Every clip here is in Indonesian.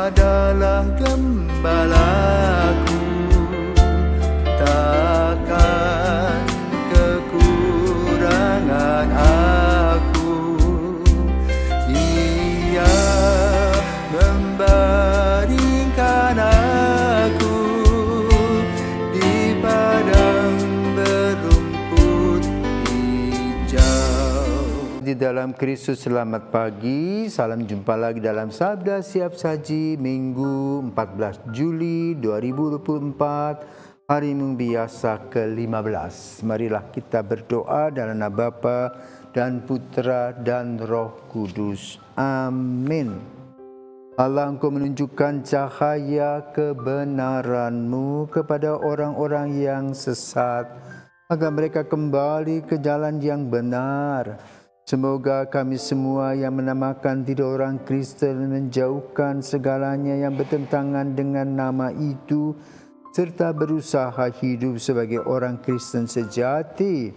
adalah gembalaku, takkan kekurangan aku. Ia membaringkan aku di padang berumput hijau. Di dalam Kristus, selamat pagi. Salam jumpa lagi dalam Sabda Siap Saji Minggu 14 Juli 2024, hari Minggu biasa ke-15. Marilah kita berdoa dalam nama Bapa dan Putra dan Roh Kudus. Amin. Allah, Engkau menunjukkan cahaya kebenaran-Mu kepada orang-orang yang sesat, agar mereka kembali ke jalan yang benar. Semoga kami semua yang menamakan diri orang Kristen menjauhkan segalanya yang bertentangan dengan nama itu, serta berusaha hidup sebagai orang Kristen sejati.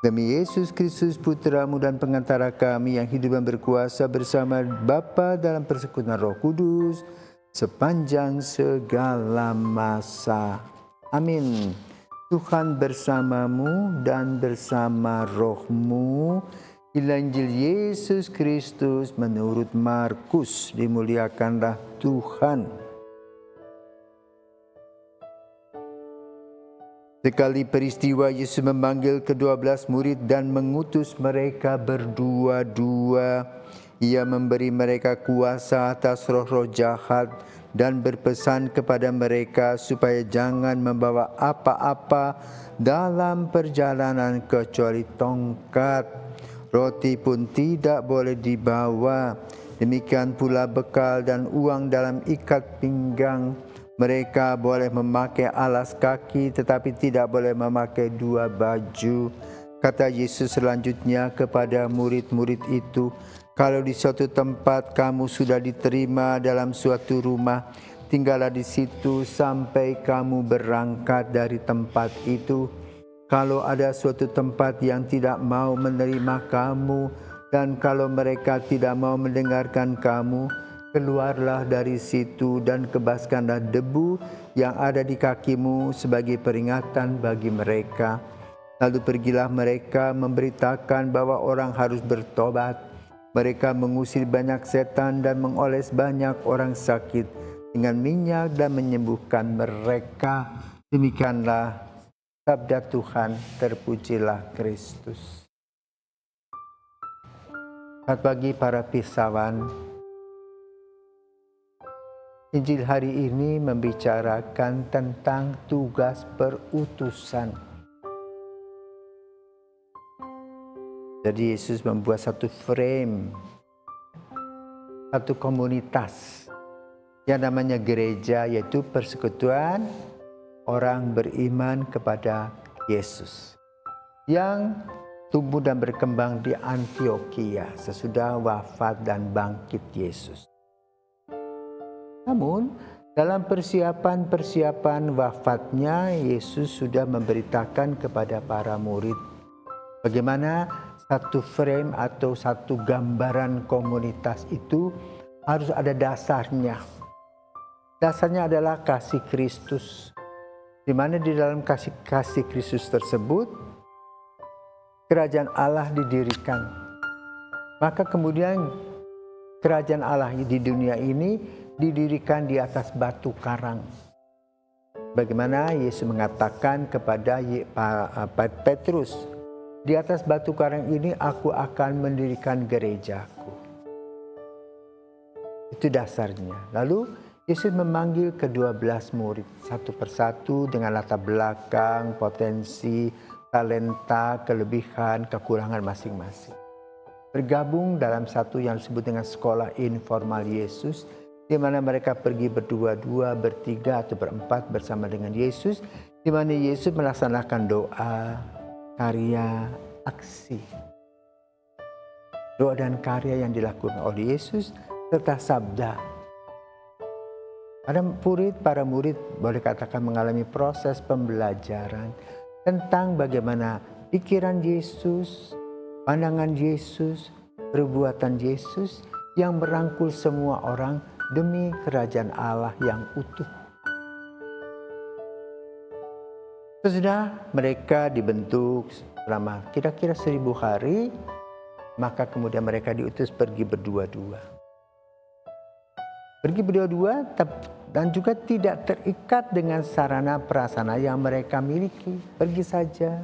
Demi Yesus Kristus, Putra-Mu dan pengantara kami yang hidup dan berkuasa bersama Bapa dalam persekutuan Roh Kudus, sepanjang segala masa. Amin. Tuhan bersamamu dan bersama rohmu. Injil Yesus Kristus menurut Markus. Dimuliakanlah Tuhan. Sekali peristiwa, Yesus memanggil ke-12 murid dan mengutus mereka berdua-dua. Ia memberi mereka kuasa atas roh-roh jahat dan berpesan kepada mereka supaya jangan membawa apa-apa dalam perjalanan kecuali tongkat. Roti pun tidak boleh dibawa. Demikian pula bekal dan uang dalam ikat pinggang. Mereka boleh memakai alas kaki tetapi tidak boleh memakai dua baju. Kata Yesus selanjutnya kepada murid-murid itu, kalau di suatu tempat kamu sudah diterima dalam suatu rumah, tinggallah di situ sampai kamu berangkat dari tempat itu. Kalau ada suatu tempat yang tidak mau menerima kamu, dan kalau mereka tidak mau mendengarkan kamu, keluarlah dari situ dan kebaskanlah debu yang ada di kakimu sebagai peringatan bagi mereka. Lalu pergilah mereka memberitakan bahwa orang harus bertobat. Mereka mengusir banyak setan dan mengoles banyak orang sakit dengan minyak dan menyembuhkan mereka. Demikianlah sabda Tuhan, terpujilah Kristus. Selamat pagi para pirsawan. Injil hari ini membicarakan tentang tugas perutusan. Jadi Yesus membuat satu frame, satu komunitas yang namanya gereja, yaitu persekutuan orang beriman kepada Yesus yang tumbuh dan berkembang di Antioquia sesudah wafat dan bangkit Yesus. Namun dalam persiapan wafatnya, Yesus sudah memberitakan kepada para murid bagaimana satu frame atau satu gambaran komunitas itu harus ada dasarnya. Dasarnya adalah kasih Kristus, di mana di dalam kasih Kristus tersebut kerajaan Allah didirikan. Maka kemudian kerajaan Allah di dunia ini didirikan di atas batu karang. Bagaimana Yesus mengatakan kepada Petrus, di atas batu karang ini aku akan mendirikan gerejaku. Itu dasarnya. Lalu Yesus memanggil ke-12 murid satu persatu dengan latar belakang, potensi, talenta, kelebihan, kekurangan masing-masing. Bergabung dalam satu yang disebut dengan sekolah informal Yesus, di mana mereka pergi berdua-dua, bertiga atau berempat bersama dengan Yesus, di mana Yesus melaksanakan doa, karya, aksi. Doa dan karya yang dilakukan oleh Yesus serta sabda. Para murid boleh katakan mengalami proses pembelajaran tentang bagaimana pikiran Yesus, pandangan Yesus, perbuatan Yesus yang merangkul semua orang demi kerajaan Allah yang utuh. Sesudah mereka dibentuk selama kira-kira 1000 hari, maka kemudian mereka diutus pergi berdua-dua. Pergi berdua-dua dan juga tidak terikat dengan sarana prasarana yang mereka miliki. Pergi saja,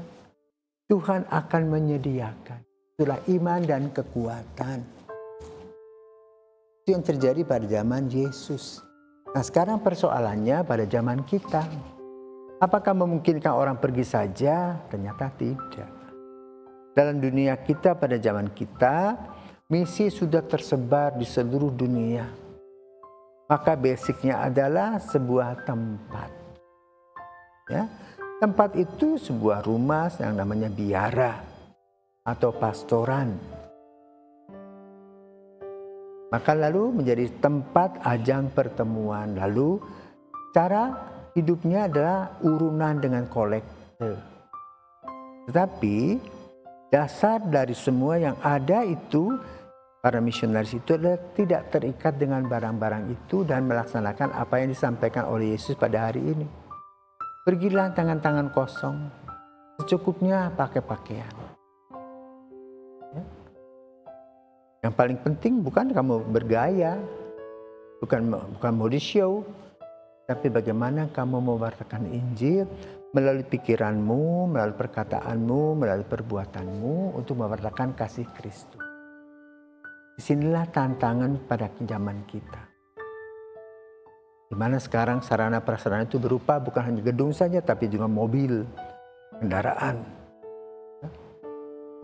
Tuhan akan menyediakan. Itulah iman dan kekuatan. Itu yang terjadi pada zaman Yesus. Nah, sekarang persoalannya pada zaman kita. Apakah memungkinkan orang pergi saja? Ternyata tidak. Dalam dunia kita pada zaman kita, misi sudah tersebar di seluruh dunia. Maka basicnya adalah sebuah tempat. Ya, tempat itu sebuah rumah yang namanya biara atau pastoran. Maka lalu menjadi tempat ajang pertemuan. Lalu cara hidupnya adalah urunan dengan kolekte. Tetapi dasar dari semua yang ada itu, para misionaris itu adalah tidak terikat dengan barang-barang itu dan melaksanakan apa yang disampaikan oleh Yesus pada hari ini. Pergilah tangan-tangan kosong, secukupnya pakai pakaian. Ya. Yang paling penting bukan kamu bergaya, bukan body show, tapi bagaimana kamu mewartakan Injil melalui pikiranmu, melalui perkataanmu, melalui perbuatanmu untuk mewartakan kasih Kristus. Disinilah tantangan pada zaman kita. Di mana sekarang sarana prasarana itu berupa bukan hanya gedung saja, tapi juga mobil, kendaraan.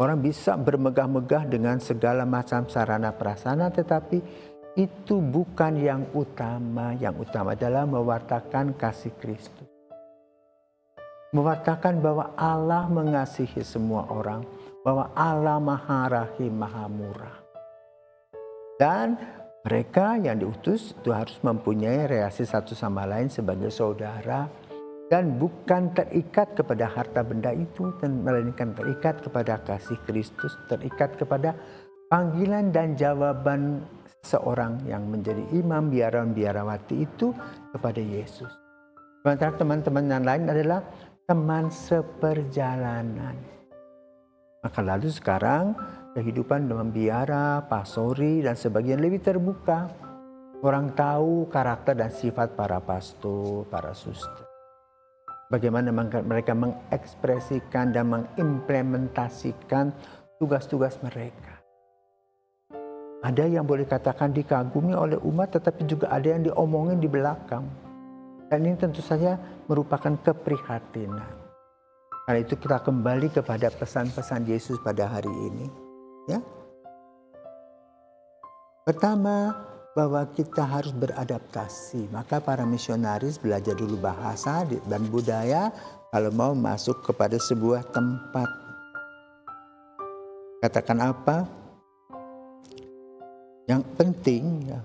Orang bisa bermegah-megah dengan segala macam sarana prasarana, tetapi itu bukan yang utama. Yang utama adalah mewartakan kasih Kristus. Mewartakan bahwa Allah mengasihi semua orang, bahwa Allah Maha Rahim, Maha Murah. Dan mereka yang diutus itu harus mempunyai relasi satu sama lain sebagai saudara dan bukan terikat kepada harta benda itu, dan melainkan terikat kepada kasih Kristus, terikat kepada panggilan dan jawaban seorang yang menjadi imam, biarawan, biarawati itu kepada Yesus. Sementara teman-teman yang lain adalah teman seperjalanan. Maka lalu sekarang kehidupan membiara, pastori, dan sebagian lebih terbuka. Orang tahu karakter dan sifat para pastor, para suster. Bagaimana mereka mengekspresikan dan mengimplementasikan tugas-tugas mereka. Ada yang boleh katakan dikagumi oleh umat, tetapi juga ada yang diomongin di belakang. Dan ini tentu saja merupakan keprihatinan. Karena itu kita kembali kepada pesan-pesan Yesus pada hari ini. Ya. Pertama, bahwa kita harus beradaptasi. Maka para misionaris belajar dulu bahasa dan budaya kalau mau masuk kepada sebuah tempat. Katakan apa? Yang penting, ya,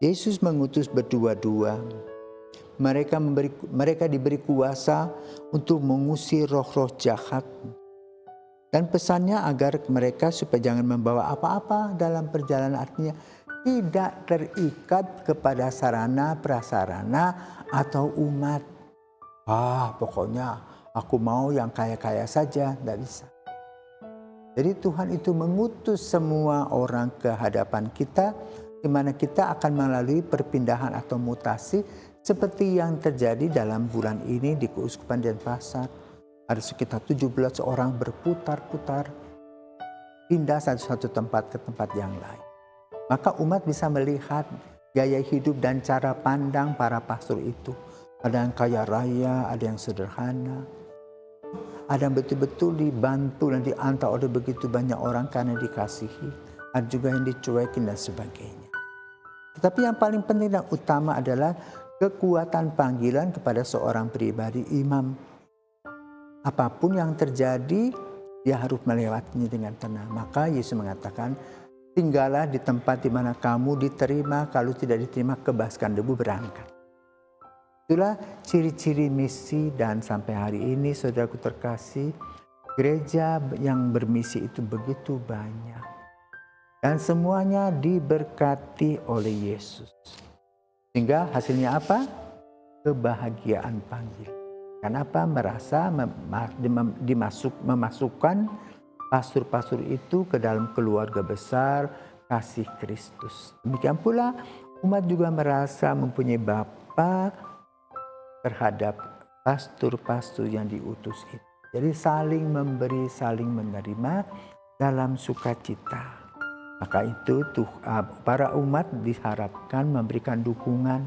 Yesus mengutus berdua-dua. Mereka diberi kuasa untuk mengusir roh-roh jahat. Dan pesannya agar mereka supaya jangan membawa apa-apa dalam perjalanan, artinya tidak terikat kepada sarana prasarana atau umat. Pokoknya aku mau yang kaya-kaya saja, tidak bisa. Jadi Tuhan itu mengutus semua orang ke hadapan kita, di mana kita akan melalui perpindahan atau mutasi seperti yang terjadi dalam bulan ini di Keuskupan Denpasar. Ada sekitar 17 orang berputar-putar, pindah satu tempat ke tempat yang lain. Maka umat bisa melihat gaya hidup dan cara pandang para pastor itu. Ada yang kaya raya, ada yang sederhana. Ada yang betul-betul dibantu dan diantar oleh begitu banyak orang karena dikasihi. Ada juga yang dicuekin dan sebagainya. Tetapi yang paling penting dan utama adalah kekuatan panggilan kepada seorang pribadi imam. Apapun yang terjadi, dia harus melewatinya dengan tenang. Maka Yesus mengatakan, tinggallah di tempat di mana kamu diterima, kalau tidak diterima kebaskan debu berangkat. Itulah ciri-ciri misi, dan sampai hari ini saudaraku terkasih, gereja yang bermisi itu begitu banyak. Dan semuanya diberkati oleh Yesus. Sehingga hasilnya apa? Kebahagiaan panggil. Kenapa? Merasa memasukkan pastor-pastor itu ke dalam keluarga besar kasih Kristus. Demikian pula umat juga merasa mempunyai bapa terhadap pastor-pastor yang diutus itu. Jadi saling memberi, saling menerima dalam sukacita. Maka itu para umat diharapkan memberikan dukungan,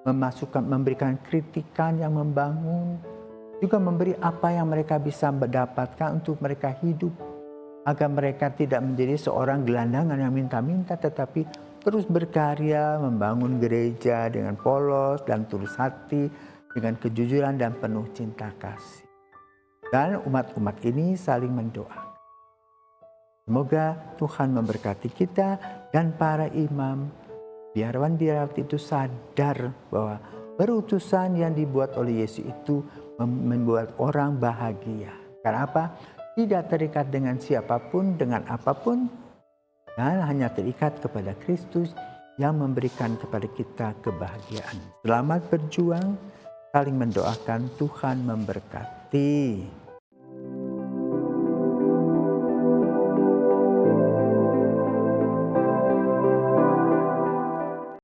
memberikan kritikan yang membangun, juga memberi apa yang mereka bisa mendapatkan untuk mereka hidup, agar mereka tidak menjadi seorang gelandangan yang minta-minta, tetapi terus berkarya membangun gereja dengan polos dan tulus hati, dengan kejujuran dan penuh cinta kasih. Dan umat-umat ini saling mendoa. Semoga Tuhan memberkati kita dan para imam, biarawan-biarawat itu sadar bahwa perutusan yang dibuat oleh Yesus itu membuat orang bahagia. Karena apa? Tidak terikat dengan siapapun, dengan apapun, dan hanya terikat kepada Kristus yang memberikan kepada kita kebahagiaan. Selamat berjuang, saling mendoakan, Tuhan memberkati.